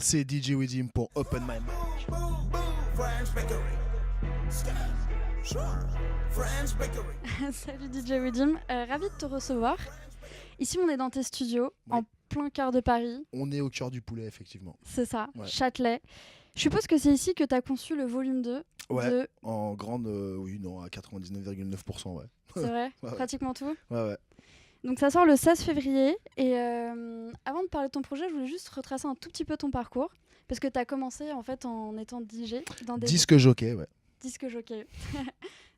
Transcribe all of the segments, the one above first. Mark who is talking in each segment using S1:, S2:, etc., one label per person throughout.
S1: C'est DJ Widim pour Open My Mind.
S2: Salut DJ Widim, ravi de te recevoir. Ici on est dans tes studios,
S1: Oui.
S2: en plein cœur de Paris.
S1: On est au cœur du poulet, effectivement.
S2: C'est ça,
S1: Ouais.
S2: Châtelet. Je suppose que c'est ici que tu as conçu le volume 2
S1: Ouais.
S2: de...
S1: En grande, oui, non, à 99,9%, ouais.
S2: C'est vrai,
S1: Ouais.
S2: pratiquement tout.
S1: Ouais, ouais.
S2: Donc ça sort le 16 février. Et avant de parler de ton projet, je voulais juste retracer un tout petit peu ton parcours. Parce que tu as commencé en fait en étant DJ dans des
S1: Disque jockey, ouais.
S2: disques jockey,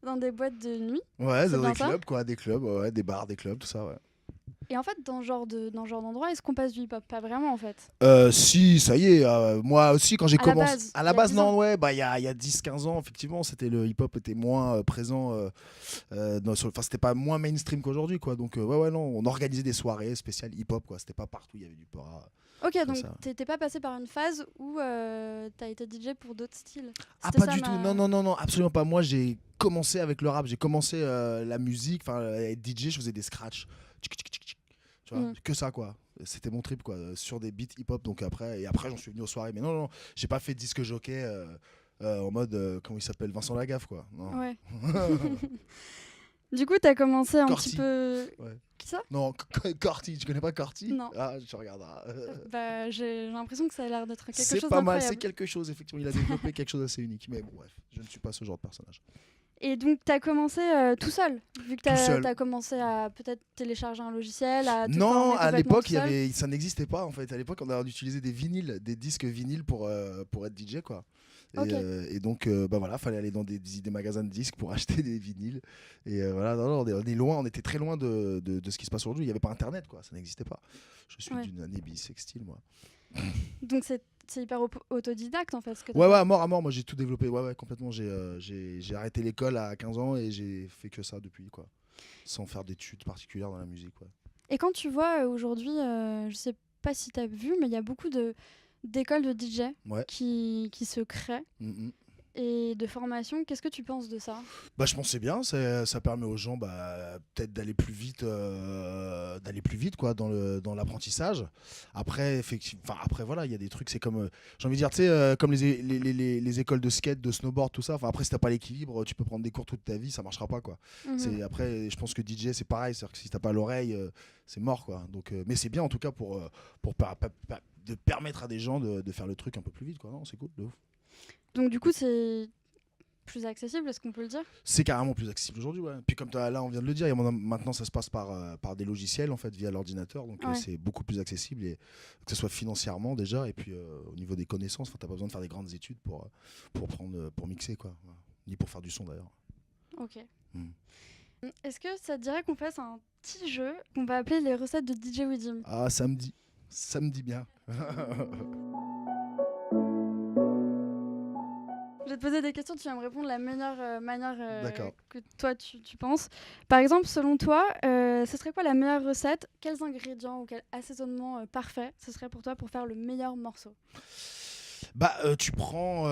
S2: dans des boîtes de nuit.
S1: Ouais,
S2: C'est
S1: dans
S2: bien
S1: des
S2: ça
S1: clubs, quoi, des clubs, ouais, des bars, des clubs, tout ça, ouais.
S2: Et en fait, dans ce genre d'endroit, est-ce qu'on passe du hip-hop? Pas vraiment en fait.
S1: Si, ça y est, moi aussi quand j'ai
S2: À la
S1: commencé.
S2: base,
S1: À la
S2: il y a
S1: base,
S2: 10
S1: non,
S2: ans.
S1: ouais, bah il y a 10-15 ans, effectivement, c'était le hip-hop était moins présent, enfin c'était pas moins mainstream qu'aujourd'hui, quoi. Donc, ouais, non, on organisait des soirées spéciales hip-hop, quoi. C'était pas partout, il y avait du pop.
S2: Ok,
S1: Comme
S2: donc
S1: ça.
S2: t'es pas passé par une phase où t'as été DJ pour d'autres styles.
S1: Ah,
S2: C'était
S1: pas
S2: ça,
S1: du tout, non, absolument pas. Moi, j'ai commencé avec le rap, j'ai commencé la musique, enfin, être DJ, je faisais des scratchs. Tchic, tchic, tchic, tchic. Tu vois, que ça, quoi. C'était mon trip, quoi, sur des beats hip-hop. Donc après, j'en suis venu aux soirées. Mais non, j'ai pas fait disque jockey en mode, comment il s'appelle, Vincent Lagaffe, quoi. Non.
S2: Ouais. Du coup, t'as commencé un
S1: Corti.
S2: petit peu.
S1: Ouais.
S2: Qui ça?
S1: Non, Corti, tu connais pas Corti?
S2: Non.
S1: Ah, tu regarderas.
S2: Bah, j'ai l'impression que ça a l'air d'être quelque
S1: C'est
S2: chose
S1: pas mal, c'est
S2: d'incroyable.
S1: quelque chose, effectivement. Il a développé quelque chose d'assez unique. Mais bon, bref, je ne suis pas ce genre de personnage.
S2: Et donc, t'as commencé tout seul, vu que
S1: Tout seul.
S2: t'as commencé à peut-être télécharger un logiciel, à te
S1: Non,
S2: former
S1: à
S2: complètement
S1: l'époque,
S2: tout seul.
S1: ça n'existait pas en fait. À l'époque, on a utilisé des vinyles, des disques vinyles pour être DJ, quoi.
S2: Ok.
S1: Et donc, bah voilà, fallait aller dans des magasins de disques pour acheter des vinyles. Et voilà, non, on est loin, on était très loin de ce qui se passe aujourd'hui. Il n'y avait pas Internet, quoi, ça n'existait pas. Je suis
S2: Ouais.
S1: d'une année bisextile, moi.
S2: Donc, c'est hyper autodidacte en fait. Ce que t'as
S1: Ouais,
S2: fait.
S1: ouais, à mort, moi j'ai tout développé. Ouais, ouais, complètement. J'ai arrêté l'école à 15 ans et j'ai fait que ça depuis, quoi. Sans faire d'études particulières dans la musique, ouais.
S2: Et quand tu vois aujourd'hui, je sais pas si t'as vu, mais il y a beaucoup d'écoles de DJ
S1: Ouais.
S2: qui se créent
S1: Mhm.
S2: et de formation. Qu'est-ce que tu penses de ça?
S1: Bah, je pense que c'est bien, ça permet aux gens peut-être d'aller plus vite, quoi, dans l'apprentissage. Après, après voilà, il y a des trucs, c'est comme, j'ai envie de dire, tu sais, comme les écoles de skate, de snowboard, tout ça. Enfin, après, si t'as pas l'équilibre, tu peux prendre des cours toute ta vie, ça marchera pas, quoi.
S2: Mhm.
S1: Après, je pense que DJ, c'est pareil, c'est-à-dire que si t'as pas l'oreille, c'est mort, quoi. Donc, mais c'est bien en tout cas de permettre à des gens de faire le truc un peu plus vite, quoi. Non, c'est cool, de ouf.
S2: Donc du coup, c'est plus accessible, est-ce qu'on peut le dire?
S1: C'est carrément plus accessible aujourd'hui, ouais. Puis comme là, on vient de le dire, maintenant ça se passe par des logiciels en fait, via l'ordinateur, donc
S2: Ouais.
S1: c'est beaucoup plus accessible, et que ce soit financièrement déjà, et puis au niveau des connaissances, t'as pas besoin de faire des grandes études pour mixer, quoi. Voilà. Ni pour faire du son d'ailleurs.
S2: Ok.
S1: Mm.
S2: Est-ce que ça te dirait qu'on fasse un petit jeu qu'on va appeler les recettes de DJ Widim?
S1: Ah, ça me dit bien.
S2: Je vais te poser des questions, tu vas me répondre de la meilleure manière
S1: D'accord.
S2: que toi tu penses. Par exemple, selon toi, ce serait quoi la meilleure recette? Quels ingrédients ou quel assaisonnement parfait ce serait pour toi pour faire le meilleur morceau?
S1: Bah, tu prends.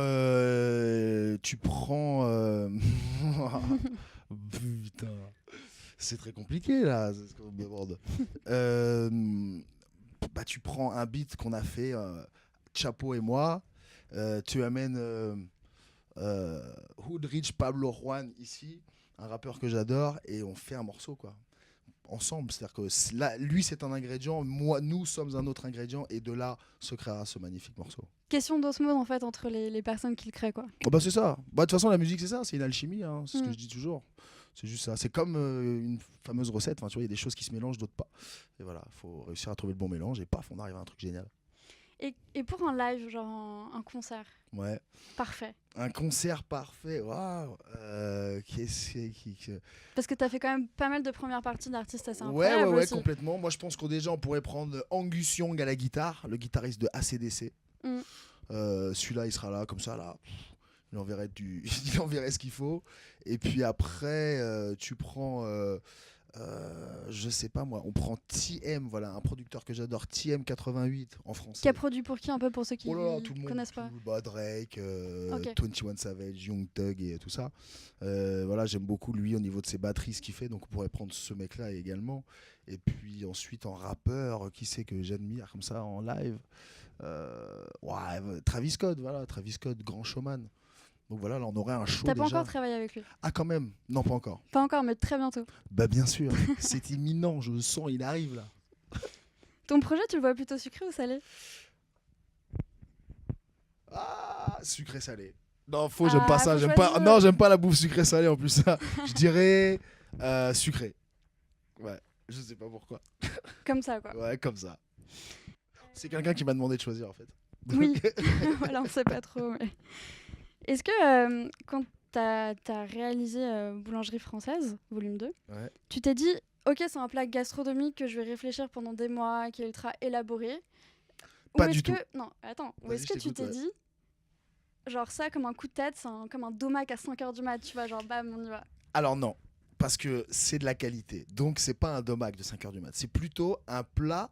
S1: Putain, c'est très compliqué là, c'est ce qu'on me demande. Bah, tu prends un beat qu'on a fait, Chapo et moi, tu amènes Hoodrich Pablo Juan ici, un rappeur que j'adore, et on fait un morceau, quoi. Ensemble, c'est-à-dire que là, lui c'est un ingrédient, nous sommes un autre ingrédient, et de là se créera ce magnifique morceau.
S2: Question d'osmose en fait entre les personnes qui le créent quoi.
S1: Oh bah c'est ça. Bah, de toute façon la musique c'est ça, c'est une alchimie, hein, c'est ce que
S2: Mm.
S1: je dis toujours. C'est juste ça. C'est comme une fameuse recette. Enfin, tu vois, il y a des choses qui se mélangent, d'autres pas. Et voilà, faut réussir à trouver le bon mélange et paf, on arrive à un truc génial.
S2: Et pour un live, genre un concert
S1: Ouais.
S2: parfait.
S1: Un concert parfait. Waouh.
S2: Parce que t'as fait quand même pas mal de premières parties d'artistes assez
S1: Ouais,
S2: incroyables aussi.
S1: complètement. Moi, je pense qu'on déjà on pourrait prendre Angus Young à la guitare, le guitariste de AC/DC.
S2: Mm.
S1: Celui-là, il sera là, comme ça, là. Il enverrait il enverrait ce qu'il faut. Et puis après, tu prends, je sais pas moi, on prend TM, voilà, un producteur que j'adore, TM88 en français.
S2: Qui a produit pour qui un peu pour ceux qui
S1: Oh là là, tout le monde,
S2: connaissent pas?
S1: Drake,
S2: Ok.
S1: 21 Savage, Young Thug et tout ça. Voilà, j'aime beaucoup lui au niveau de ses batteries, ce qu'il fait, donc on pourrait prendre ce mec-là également. Et puis ensuite en rappeur, qui c'est que j'admire comme ça en live? Travis Scott, voilà, Travis Scott, grand showman. Donc voilà, là on aurait un show
S2: T'as pas
S1: déjà.
S2: encore travaillé avec lui?
S1: Ah quand même, non pas encore.
S2: Pas encore, mais très bientôt.
S1: Bah bien sûr, c'est imminent, je le sens, il arrive là.
S2: Ton projet, tu le vois plutôt sucré ou salé?
S1: Ah, sucré salé. Non, j'aime pas ça,
S2: faut
S1: j'aime pas.
S2: choisir.
S1: Non, j'aime pas la bouffe sucré salé en plus ça. Je dirais sucré. Ouais, je sais pas pourquoi.
S2: Comme ça, quoi.
S1: Ouais, comme ça. C'est quelqu'un qui m'a demandé de choisir en fait. Donc,
S2: Oui, voilà, on sait pas trop. Mais... Est-ce que quand t'as réalisé Boulangerie française, volume 2,
S1: ouais.
S2: tu t'es dit, ok, c'est un plat gastronomique que je vais réfléchir pendant des mois, qui est ultra élaboré?
S1: Pas
S2: Ou
S1: du
S2: est-ce
S1: tout.
S2: que... Non, attends. Ou
S1: Vas-y,
S2: est-ce
S1: je
S2: que tu
S1: t'écoute,
S2: t'es
S1: ouais.
S2: dit, genre ça, comme un coup de tête, comme un domac à 5h du mat, tu vois, genre bam, on y va.
S1: Alors non, parce que c'est de la qualité. Donc c'est pas un domac de 5h du mat. C'est plutôt un plat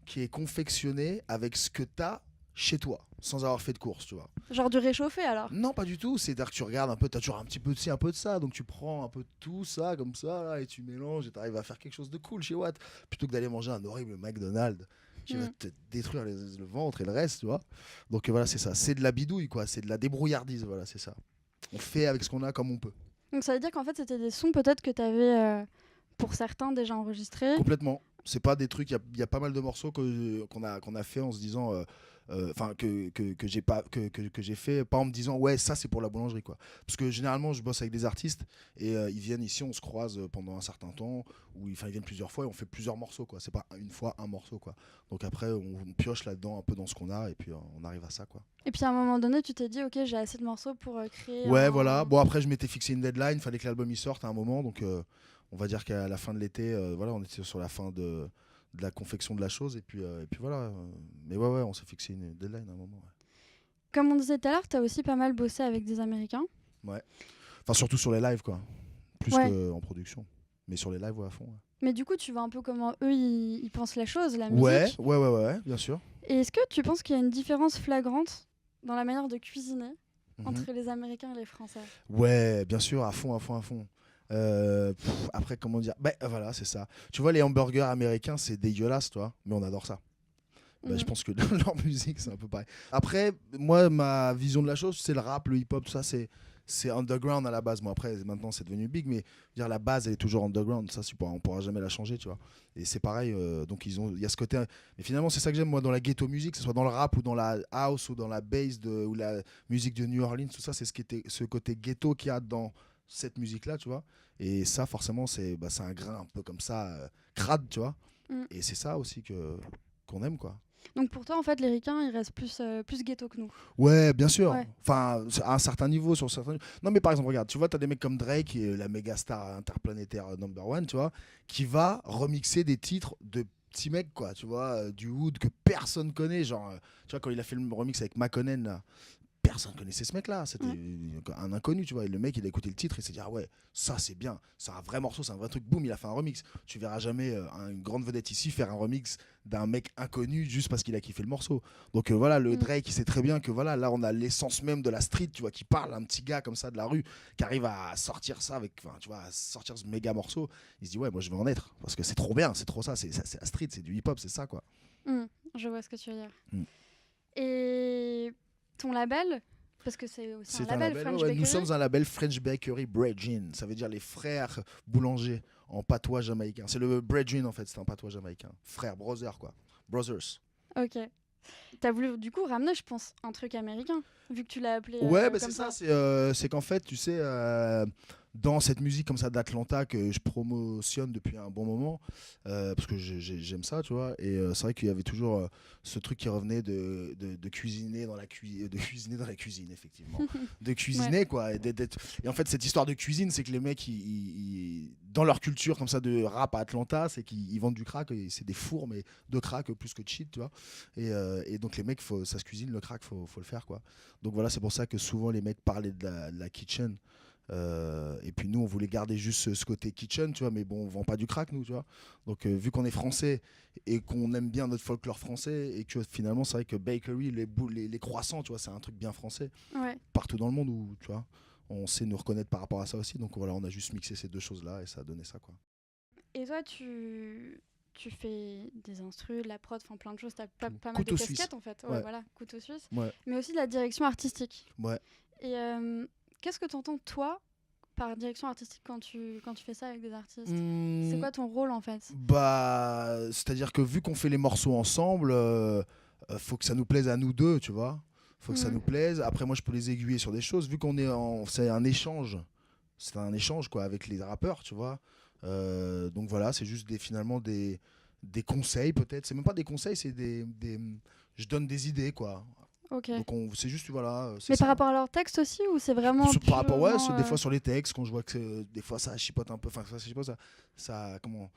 S1: qui est confectionné avec ce que t'as chez toi, sans avoir fait de course, tu vois.
S2: Genre du réchauffé, alors?
S1: Non, pas du tout. C'est-à-dire que tu regardes un peu, t'as toujours un petit peu de ci, un peu de ça. Donc tu prends un peu de tout ça, comme ça, là, et tu mélanges et t'arrives à faire quelque chose de cool chez Watt. Plutôt que d'aller manger un horrible McDonald's qui va te détruire le ventre et le reste, tu vois. Donc voilà, c'est ça. C'est de la bidouille, quoi. C'est de la débrouillardise, voilà, c'est ça. On fait avec ce qu'on a comme on peut.
S2: Donc ça veut dire qu'en fait, c'était des sons peut-être que t'avais, pour certains, déjà enregistrés.
S1: Complètement. C'est pas des trucs. Il y a pas mal de morceaux qu'on a fait en se disant. Enfin, que j'ai pas que j'ai fait pas en me disant ouais ça c'est pour la boulangerie quoi, parce que généralement je bosse avec des artistes et ils viennent ici, on se croise pendant un certain temps, ou ils viennent plusieurs fois et on fait plusieurs morceaux quoi, c'est pas une fois un morceau quoi, donc après on pioche là-dedans un peu dans ce qu'on a et puis on arrive à ça quoi.
S2: Et puis à un moment donné, tu t'es dit, ok, j'ai assez de morceaux pour créer
S1: Ouais voilà, bon après je m'étais fixé une deadline, fallait que l'album il sorte à un moment, donc on va dire qu'à la fin de l'été, voilà, on était sur la fin de la confection de la chose et puis voilà, mais ouais on s'est fixé une deadline à un moment. Ouais.
S2: Comme on disait tout à l'heure, t'as aussi pas mal bossé avec des Américains.
S1: Ouais. Enfin, surtout sur les lives, quoi. Plus
S2: Ouais.
S1: qu'en production. Mais sur les lives, ouais, à fond. Ouais,
S2: Mais du coup, tu vois un peu comment eux, ils pensent la chose, la musique.
S1: ouais, bien sûr.
S2: Et est-ce que tu penses qu'il y a une différence flagrante dans la manière de cuisiner
S1: Mhm.
S2: entre les Américains et les Français?
S1: Ouais, bien sûr, à fond. Après, comment dire? Bah, voilà, c'est ça. Tu vois, les hamburgers américains, c'est dégueulasse, toi, mais on adore ça. Bah, je pense que leur musique, c'est un peu pareil. Après, moi, ma vision de la chose, c'est le rap, le hip-hop, tout ça, c'est underground à la base. Moi, après, maintenant, c'est devenu big, mais dire la base, elle est toujours underground. Ça, on pourra jamais la changer, tu vois. Et c'est pareil. Donc, il y a ce côté. Mais finalement, c'est ça que j'aime, moi, dans la ghetto music, que ce soit dans le rap ou dans la house ou dans la bass ou la musique de New Orleans, tout ça, c'est ce côté ghetto qu'il y a dans cette musique-là, tu vois. Et ça, forcément, c'est un grain un peu comme ça, crade, tu vois. Et c'est ça aussi qu'on aime, quoi.
S2: Donc pour toi, en fait, les ricains, ils restent plus ghetto que nous.
S1: Ouais, bien sûr.
S2: Ouais.
S1: Enfin, à un certain niveau, sur certains niveaux. Non, mais par exemple, regarde, tu vois, t'as des mecs comme Drake, qui est la méga star interplanétaire number one, tu vois, qui va remixer des titres de petits mecs, quoi, tu vois, du hood que personne connaît. Genre, tu vois, quand il a fait le remix avec Makonnen, là, personne connaissait ce mec-là. C'était un inconnu, tu vois. Et le mec, il a écouté le titre et s'est dit, ah ouais, ça c'est bien, c'est un vrai morceau, c'est un vrai truc. Boum, il a fait un remix. Tu verras jamais une grande vedette ici faire un remix d'un mec inconnu juste parce qu'il a kiffé le morceau. Donc voilà, le Drake, il sait très bien que voilà, là, on a l'essence même de la street, tu vois, qui parle à un petit gars comme ça de la rue, qui arrive à sortir ça tu vois, à sortir ce méga morceau. Il se dit, ouais, moi je veux en être parce que c'est trop bien, c'est trop ça, c'est la street, c'est du hip-hop, c'est ça, quoi.
S2: Je vois ce que tu veux dire. Et ton label, parce que c'est aussi un label, French Bakery.
S1: Nous sommes un label French Bakery Bredgin, ça veut dire les frères boulangers en patois jamaïcain. C'est le Bredgin en fait, c'est un patois jamaïcain. Frères, brothers quoi. Brothers.
S2: Ok. T'as voulu du coup ramener, je pense, un truc américain, vu que tu l'as appelé.
S1: Ouais,
S2: comme
S1: c'est ça. C'est qu'en fait, tu sais, dans cette musique comme ça d'Atlanta que je promotionne depuis un bon moment, parce que j'aime ça, tu vois. Et c'est vrai qu'il y avait toujours ce truc qui revenait de cuisiner dans la cuisiner dans la cuisine, effectivement, de cuisiner quoi. Et en fait, cette histoire de cuisine, c'est que les mecs, dans leur culture comme ça de rap à Atlanta, c'est qu'ils vendent du crack. Et c'est des fours, mais de crack plus que de shit, tu vois. Et donc les mecs, ça se cuisine le crack, faut le faire quoi. Donc voilà, c'est pour ça que souvent les mecs parlaient de la kitchen. Et puis nous on voulait garder juste ce côté kitchen, tu vois, mais bon, on vend pas du crack nous, tu vois. Donc vu qu'on est français et qu'on aime bien notre folklore français, et que finalement c'est vrai que bakery, les croissants, tu vois, c'est un truc bien français. Partout dans le monde où, tu vois, on sait nous reconnaître par rapport à ça aussi. Donc voilà, on a juste mixé ces deux choses là et ça a donné ça quoi.
S2: Et toi, tu tu fais des instrus, de la prod, enfin plein de choses. Tu as pas mal de
S1: Couteau
S2: casquettes
S1: suisse.
S2: en fait.
S1: Ouais.
S2: Voilà, couteau suisse.
S1: Ouais.
S2: Mais aussi de la direction artistique.
S1: Ouais.
S2: Et qu'est-ce que tu entends, toi, par direction artistique quand tu fais ça avec des artistes? C'est quoi ton rôle en fait?
S1: Bah, c'est-à-dire que vu qu'on fait les morceaux ensemble, faut que ça nous plaise à nous deux, tu vois. Faut que ça nous plaise. Après, moi, je peux les aiguiller sur des choses. Vu qu'on est c'est un échange. C'est un échange quoi avec les rappeurs, tu vois. Donc voilà, c'est juste finalement des conseils peut-être. C'est même pas des conseils, c'est je donne des idées quoi.
S2: Ok.
S1: Donc c'est juste voilà.
S2: Mais
S1: ça.
S2: par rapport à leur texte aussi ou c'est vraiment
S1: Par rapport ouais,
S2: purement,
S1: des fois sur les textes quand je vois que des fois ça chipote un peu, enfin ça chipote, ça comment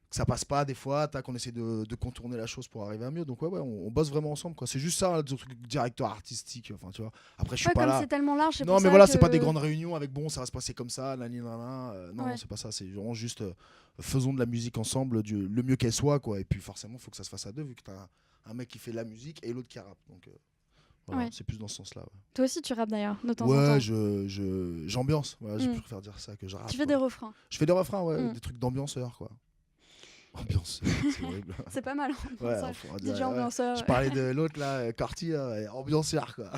S1: que ça passe pas des fois, qu'on essaie de contourner la chose pour arriver à mieux. Donc ouais, on bosse vraiment ensemble quoi. C'est juste ça le truc directeur artistique, enfin tu vois. Après je suis pas
S2: comme
S1: là.
S2: c'est tellement large, c'est
S1: Non
S2: pour
S1: mais
S2: ça
S1: voilà,
S2: que...
S1: c'est pas des grandes réunions avec bon ça va se passer comme ça, non,
S2: Ouais.
S1: c'est pas ça, c'est vraiment juste faisons de la musique ensemble le mieux qu'elle soit quoi. Et puis forcément, faut que ça se fasse à deux vu que t'as un mec qui fait la musique et l'autre qui rappe. Donc voilà,
S2: Ouais.
S1: c'est plus dans ce sens-là. Ouais.
S2: Toi aussi tu rappes d'ailleurs de temps en temps.
S1: Ouais, j'ambiance. Voilà, je préfère dire ça que je rappe.
S2: Tu fais
S1: quoi.
S2: des refrains.
S1: Je fais des refrains, ouais, des trucs d'ambianceur quoi. Ambianceur, c'est horrible.
S2: C'est pas mal.
S1: Ouais,
S2: DJ ambianceur.
S1: Je parlais de l'autre là, Carty, ambianceur quoi.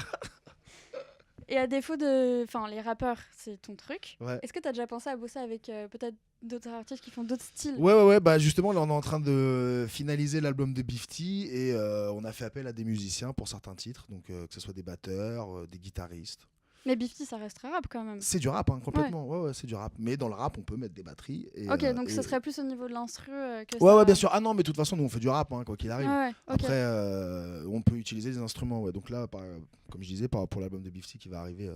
S2: Et à défaut de... Enfin, les rappeurs, c'est ton truc.
S1: Ouais.
S2: Est-ce que tu as déjà pensé à bosser avec peut-être d'autres artistes qui font d'autres styles?
S1: Ouais, bah justement, là on est en train de finaliser l'album de Beef Tea et on a fait appel à des musiciens pour certains titres, donc que ce soit des batteurs, des guitaristes.
S2: Mais Beef Tea, ça reste très rap quand même.
S1: C'est du rap, hein, complètement. Ouais, c'est du rap. Mais dans le rap, on peut mettre des batteries. Et,
S2: ok, donc ce serait plus au niveau de l'instru que ça...
S1: Ouais, bien sûr. Ah non, mais de toute façon, nous on fait du rap, hein, quoi qu'il arrive.
S2: Ouais, okay.
S1: Après, on peut utiliser des instruments. Ouais. Donc là, comme je disais, pour l'album de Beef Tea qui va arriver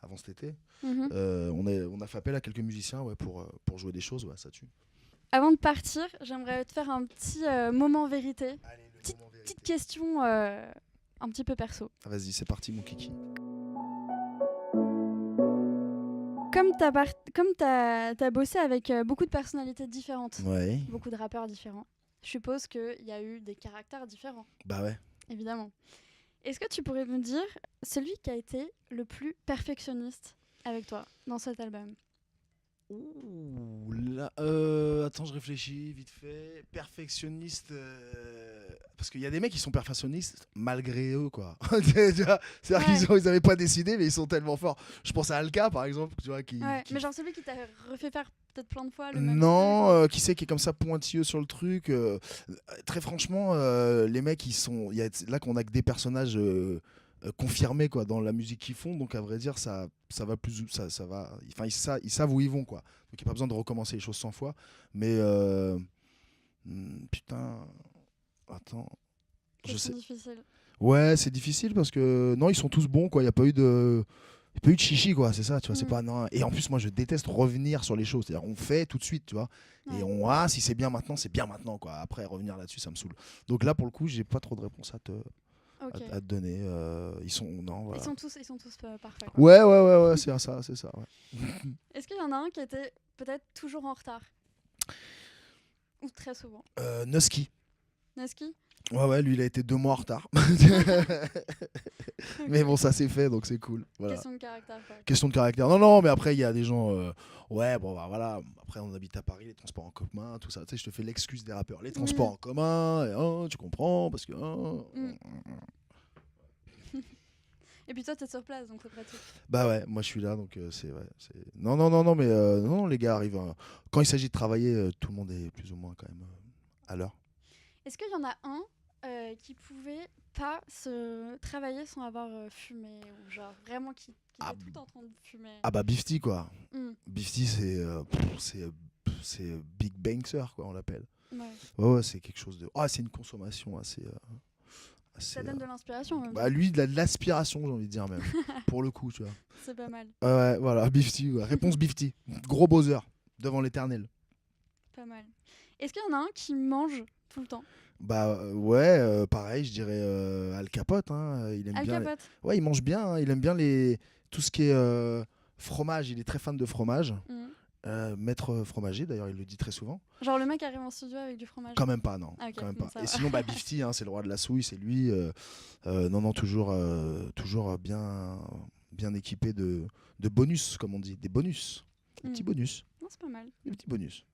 S1: avant cet été, on a fait appel à quelques musiciens pour jouer des choses, ouais, ça tue.
S2: Avant de partir, j'aimerais te faire un petit moment vérité.
S1: Allez,
S2: petite question un petit peu perso.
S1: Ah, vas-y, c'est parti, mon kiki.
S2: Comme t'as bossé avec beaucoup de personnalités différentes,
S1: ouais.
S2: beaucoup de rappeurs différents, je suppose qu'il y a eu des caractères différents.
S1: Bah ouais.
S2: Évidemment. Est-ce que tu pourrais me dire celui qui a été le plus perfectionniste avec toi dans cet album?
S1: Ouh, là, attends, je réfléchis vite fait. Perfectionniste, parce qu'il y a des mecs qui sont perfectionnistes malgré eux, quoi. C'est-à-dire qu'ils n'avaient pas décidé, mais ils sont tellement forts. Je pense à Alka, par exemple, tu vois,
S2: mais genre celui qui t'a refait faire peut-être plein de fois le même.
S1: Non, qui c'est qui est comme ça pointilleux sur le truc. Très franchement, les mecs, là qu'on a que des personnages confirmés quoi dans la musique qu'ils font, donc à vrai dire ça va plus ça va, enfin ils savent où ils vont quoi, donc il n'y a pas besoin de recommencer les choses 100 fois, mais putain attends, je sais.
S2: Difficile.
S1: Ouais, c'est difficile parce que non, ils sont tous bons quoi, il y a pas eu de chichi quoi, c'est ça, tu vois. C'est pas non. Et en plus moi je déteste revenir sur les choses, c'est-à-dire on fait tout de suite, tu vois, et si c'est bien maintenant, c'est bien maintenant quoi, après revenir là-dessus ça me saoule. Donc là pour le coup j'ai pas trop de réponse à te donner. Ils sont voilà.
S2: Ils sont tous parfaits.
S1: Quoi. Ouais, c'est ça. Ouais.
S2: Est-ce qu'il y en a un qui était peut-être toujours en retard ou très souvent?
S1: Nusky.
S2: Nusky?
S1: Ouais, lui il a été 2 mois en retard. Mais bon, ça c'est fait, donc c'est cool. Voilà.
S2: Question de caractère. Quoi.
S1: Question de caractère. Non, mais après il y a des gens. Voilà. Après on habite à Paris, les transports en commun, tout ça. Tu sais, je te fais l'excuse des rappeurs. Les transports en commun, tu comprends, parce que.
S2: Et puis toi, t'es sur place, donc c'est pratique.
S1: Bah ouais, moi je suis là, donc c'est. Non, mais non, les gars arrivent. Quand il s'agit de travailler, tout le monde est plus ou moins quand même à l'heure.
S2: Est-ce qu'il y en a un qui pouvait pas se travailler sans avoir fumé, ou genre vraiment qui est tout le temps en train de fumer?
S1: Ah bah Beef Tea quoi. Beef Tea c'est Big Bankster quoi, on l'appelle. Ouais, c'est quelque chose de. C'est une consommation assez.
S2: Ça donne de l'inspiration.
S1: Bah lui, de l'aspiration, j'ai envie de dire même. Pour le coup, tu vois.
S2: C'est pas mal.
S1: Ouais, voilà, Beef Tea. Ouais. Réponse Beef Tea. Gros Bowser devant l'éternel.
S2: Pas mal. Est-ce qu'il y en a un qui mange tout le temps?
S1: Bah ouais, pareil, je dirais Al Capote. Hein. Il aime
S2: Al
S1: bien.
S2: Capote.
S1: Ouais, il mange bien. Hein. Il aime bien tout ce qui est fromage. Il est très fan de fromage. Maître fromager, d'ailleurs, il le dit très souvent.
S2: Genre le mec arrive en studio avec du fromage?
S1: Quand même pas, non.
S2: Okay,
S1: quand même pas. Et
S2: va.
S1: sinon, Beef Tea, hein, c'est le roi de la souille, c'est lui. Non, toujours bien équipé de bonus, comme on dit. Des bonus. Des petits bonus.
S2: Non, c'est pas mal.
S1: Des petits bonus.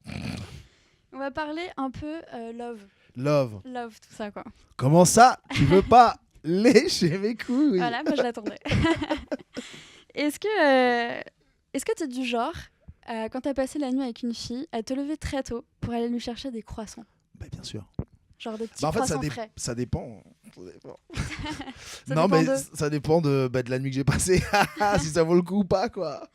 S2: On va parler un peu love.
S1: Love.
S2: Love, tout ça, quoi.
S1: Comment ça, tu veux pas lécher mes couilles?
S2: Voilà, moi je l'attendais. Est-ce que t'es du genre, quand t'as passé la nuit avec une fille, à te lever très tôt pour aller lui chercher des croissants?
S1: Bah, bien sûr.
S2: Genre des petits
S1: Bah, en fait,
S2: croissants frais.
S1: ça dépend. Ça dépend.
S2: Ça
S1: Non,
S2: dépend
S1: mais
S2: de-
S1: ça dépend de la nuit que j'ai passée. Si ça vaut le coup ou pas, quoi.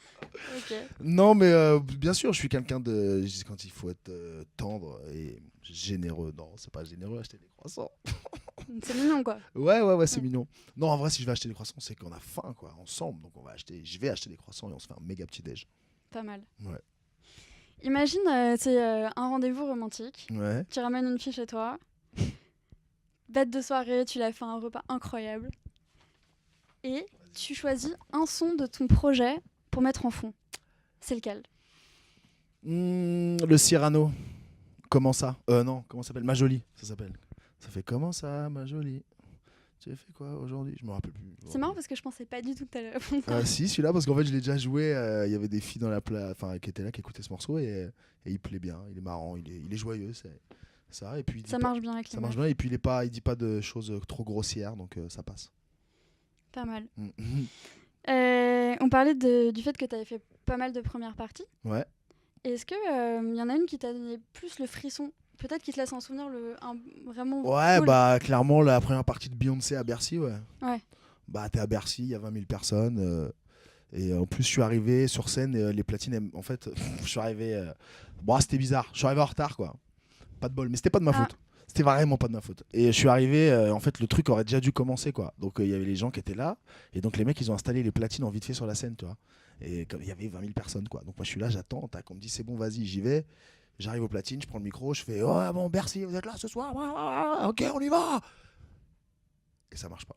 S2: Ok.
S1: Non, mais bien sûr, je suis quelqu'un de. Je dis quand il faut être tendre et généreux. Non, c'est pas généreux acheter des croissants.
S2: C'est mignon, quoi.
S1: Ouais, c'est
S2: Ouais.
S1: mignon. Non, en vrai, si je vais acheter des croissants, c'est qu'on a faim, quoi, ensemble. Donc je vais acheter des croissants et on se fait un méga petit déj.
S2: Pas mal.
S1: Ouais.
S2: Imagine, c'est un rendez-vous romantique.
S1: Ouais.
S2: Tu ramènes une fille chez toi. Bête de soirée, tu l'as fait un repas incroyable. Et tu choisis un son de ton projet pour mettre en fond. C'est lequel?
S1: Le Cyrano. Comment ça? Non, comment ça s'appelle? Ma jolie, ça s'appelle. Ça fait comment ça, ma jolie? Tu as fait quoi aujourd'hui? Je me rappelle plus.
S2: C'est marrant parce que je pensais pas du tout que t'allais répondre.
S1: Si, celui-là, parce qu'en fait, je l'ai déjà joué. Il y avait des filles dans la qui étaient là, qui écoutaient ce morceau et il plaît bien. Il est marrant, il est joyeux, c'est ça. Et puis, il dit
S2: Ça
S1: pas-
S2: marche bien avec les
S1: ça marche
S2: meufs.
S1: bien. Et puis, il dit pas de choses trop grossières, donc ça passe.
S2: Pas mal.
S1: Mhm.
S2: On parlait du fait que tu avais fait pas mal de premières parties.
S1: Ouais.
S2: Est-ce qu'il y en a une qui t'a donné plus le frisson? Peut-être qui te laisse en souvenir vraiment
S1: Ouais,
S2: cool.
S1: bah, clairement, la première partie de Beyoncé à Bercy, ouais.
S2: Ouais.
S1: Bah, t'es à Bercy, il y a 20 000 personnes. Et en plus, je suis arrivé sur scène, les platines, en fait, je suis arrivé. Bon, c'était bizarre. Je suis arrivé en retard, quoi. Pas de bol, mais c'était pas de ma
S2: Ah.
S1: faute. C'était vraiment pas de ma faute. Et je suis arrivé, en fait, le truc aurait déjà dû commencer, quoi. Donc, il y avait les gens qui étaient là. Et donc, les mecs, ils ont installé les platines en vite fait sur la scène, tu vois. Et comme il y avait 20 000 personnes, quoi. Donc, moi, je suis là, j'attends. Tac, on me dit, c'est bon, vas-y, j'y vais. J'arrive aux platines, je prends le micro, je fais, oh, bon, Bercy, vous êtes là ce soir? Ok, on y va. Et ça marche pas.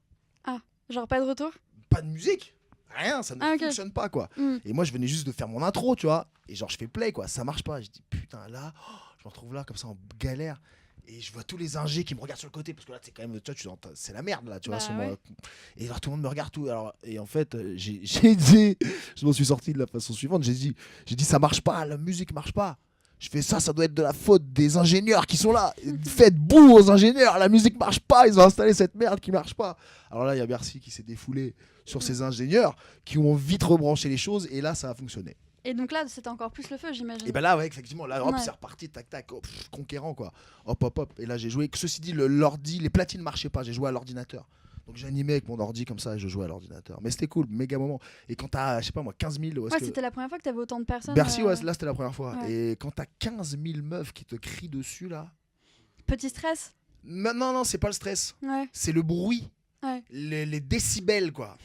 S2: Genre pas de retour?
S1: Pas de musique, rien, ça ne
S2: Ah, ok.
S1: fonctionne pas, quoi.
S2: Hmm.
S1: Et moi, je venais juste de faire mon intro, tu vois. Et genre, je fais play, quoi. Ça marche pas. Je dis, putain, là, je me retrouve là, comme ça, en galère. Et je vois tous les ingés qui me regardent sur le côté. Parce que là, c'est quand même, tu vois, c'est la merde, là, tu vois.
S2: Bah,
S1: sur
S2: ouais.
S1: moi. Et alors, tout le monde me regarde, tout. Alors, et en fait, j'ai dit, je m'en suis sorti de la façon suivante. J'ai dit, ça marche pas, la musique marche pas. Je fais ça doit être de la faute des ingénieurs qui sont là. Faites boue aux ingénieurs, la musique marche pas, ils ont installé cette merde qui marche pas. Alors là, il y a Bercy qui s'est défoulé sur ces ingénieurs qui ont vite rebranché les choses et là, ça a fonctionné.
S2: Et donc là, c'était encore plus le feu, j'imagine.
S1: Et ben là, ouais, effectivement, là, hop,
S2: Ouais.
S1: c'est reparti, tac, tac, hop, conquérant, quoi. Hop. Et là, j'ai joué. Ceci dit, l'ordi, les platines marchaient pas, j'ai joué à l'ordinateur. Donc j'ai animé avec mon ordi comme ça et je jouais à l'ordinateur. Mais c'était cool, méga moment. Et quand t'as, je sais pas moi, 15 000.
S2: Ouais, c'était la première fois que t'avais autant de personnes.
S1: Bercy, ouais, là, c'était la première fois.
S2: Ouais.
S1: Et quand t'as 15 000 meufs qui te crient dessus, là.
S2: Petit stress.
S1: Non, c'est pas le stress.
S2: Ouais.
S1: C'est le bruit.
S2: Ouais.
S1: Les décibels, quoi.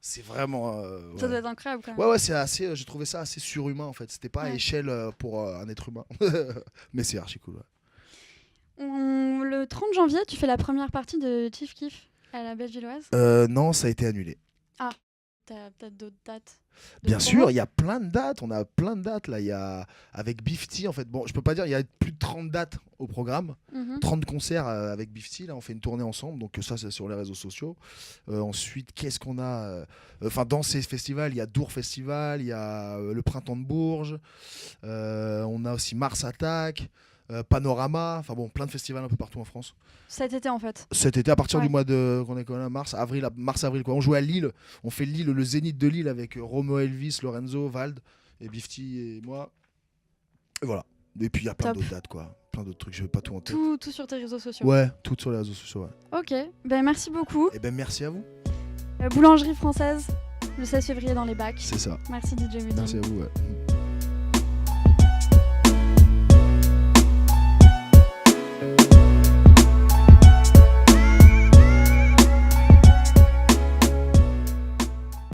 S1: C'est vraiment.
S2: Ça doit être incroyable quand même.
S1: Ouais, c'est assez. J'ai trouvé ça assez surhumain en fait. C'était pas à
S2: Ouais.
S1: échelle pour un être humain. Mais c'est archi cool. Ouais.
S2: Le 30 janvier, tu fais la première partie de Chief Keef à la Bellevilloise.
S1: Non, ça a été annulé.
S2: T'as peut-être d'autres dates de
S1: Bien
S2: promo?
S1: sûr, il y a plein de dates. On a plein de dates là. Il y a avec Bifty en fait. Bon, je peux pas dire. Il y a plus de 30 dates au programme.
S2: Mhm.
S1: 30 concerts avec Bifty. Là, on fait une tournée ensemble. Donc ça, c'est sur les réseaux sociaux. Ensuite, qu'est-ce qu'on a Enfin, dans ces festivals, il y a Dour Festival, il y a le Printemps de Bourges. On a aussi Mars Attack, Panorama. Enfin bon, plein de festivals un peu partout en France.
S2: Cet été en fait.
S1: Cet été, à partir
S2: Ouais.
S1: du mois de qu'on est quand même mars-avril quoi. On joue à Lille. On fait Lille, le Zénith de Lille avec Romo Elvis, Lorenzo, Vald et Bifty et moi. Et voilà. Et puis il y a plein
S2: Top.
S1: d'autres dates quoi. Plein d'autres trucs. Je vais pas tout en tête.
S2: Tout sur tes réseaux sociaux.
S1: Ouais, tout sur les réseaux sociaux. Ouais.
S2: Ok, ben merci beaucoup.
S1: Et ben merci à vous.
S2: Boulangerie française, le 16 février dans les bacs.
S1: C'est ça.
S2: Merci DJ Mehdi.
S1: Merci à vous. Ouais.